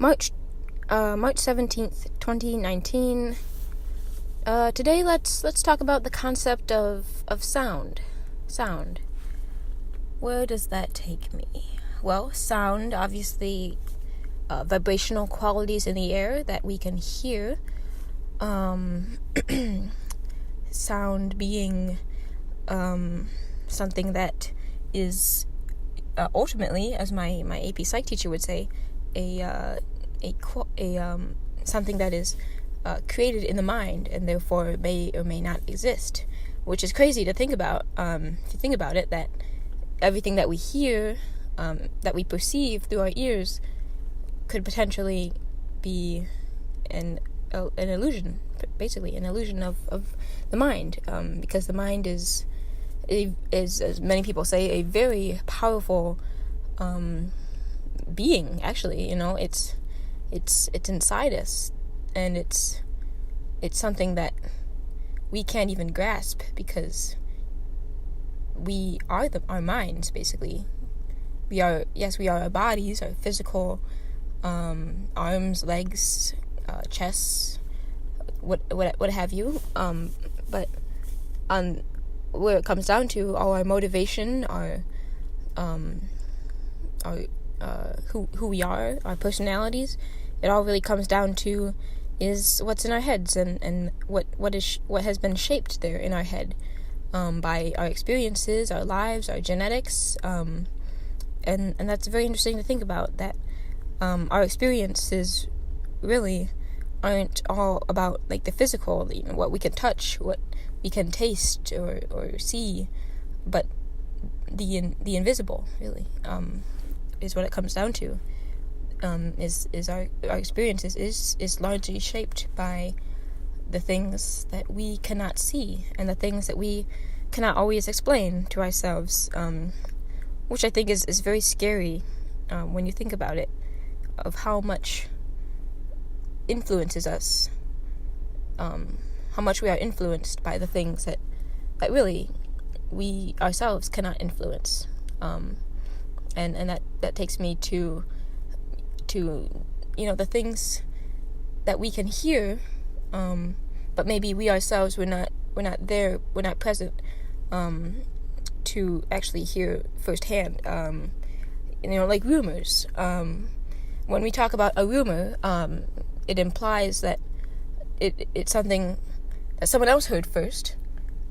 March 17th, 2019. Today let's talk about the concept of sound. Sound. Where does that take me? Well, sound, obviously, vibrational qualities in the air that we can hear. Sound being something that is ultimately, as my AP Psych teacher would say, something that is created in the mind and therefore may or may not exist, which is crazy to think about. If you think about it, that everything that we hear, that we perceive through our ears, could potentially be an illusion, basically an illusion of the mind, because the mind is, as many people say, a very powerful being. Actually, it's inside us, and it's something that we can't even grasp, because we are our minds, basically. We are our bodies, our physical arms, legs, chests, what have you. But where it comes down to, all our motivation, our who we are, our personalities, it all really comes down to is what's in our heads, and what has been shaped there in our head by our experiences, our lives, our genetics, and that's very interesting to think about, that our experiences really aren't all about like the physical, what we can touch, what we can taste or see, but the invisible, really, is what it comes down to. Is our experiences is largely shaped by the things that we cannot see, and the things that we cannot always explain to ourselves, which I think is very scary when you think about it, of how much influences us, how much we are influenced by the things that really we ourselves cannot influence, and that takes me to the things that we can hear, but maybe we ourselves we're not there, we're not present to actually hear firsthand. Like rumors. When we talk about a rumor, it implies that it's something that someone else heard first,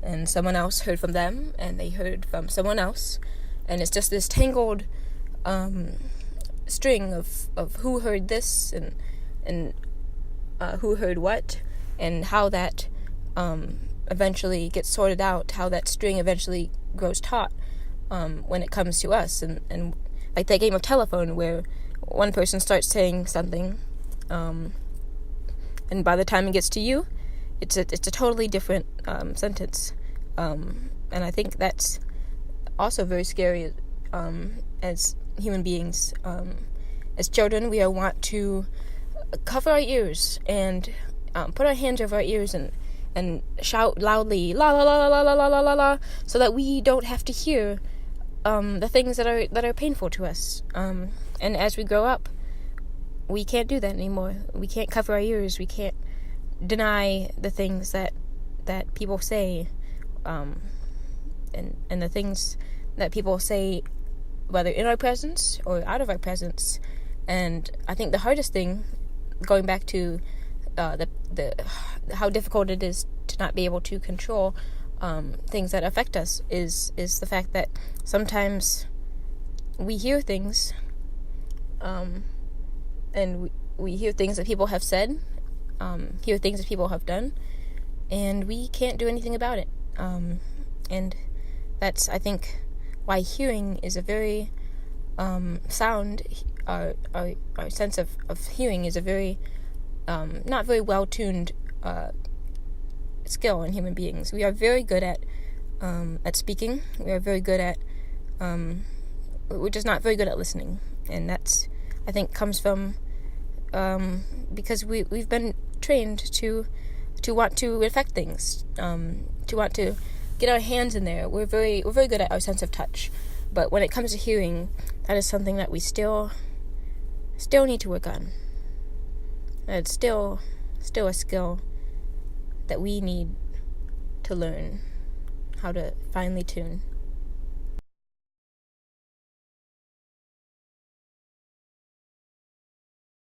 and someone else heard from them, and they heard from someone else, and it's just this tangled string of who heard this and who heard what, and how that eventually gets sorted out, how that string eventually grows taut when it comes to us, and like that game of telephone where one person starts saying something, and by the time it gets to you, it's a totally different sentence, and I think that's also very scary. As human beings, as children, we are wont to cover our ears and put our hands over our ears and shout loudly, la la la la la la la la la, so that we don't have to hear the things that are painful to us. And as we grow up, we can't do that anymore. We can't cover our ears. We can't deny the things that people say, and the things that people say, whether in our presence or out of our presence. And I think the hardest thing, going back to the how difficult it is to not be able to control things that affect us, is the fact that sometimes we hear things, and we hear things that people have said, hear things that people have done, and we can't do anything about it. And that's, I think, why hearing is a very sound. Our sense of hearing is a very not very well tuned skill in human beings. We are very good at speaking. We are very good at we're just not very good at listening, and that's, I think, comes from because we've been trained to want to affect things, to want to get our hands in there. We're very good at our sense of touch, but when it comes to hearing, that is something that we still need to work on. It's still a skill that we need to learn how to finely tune.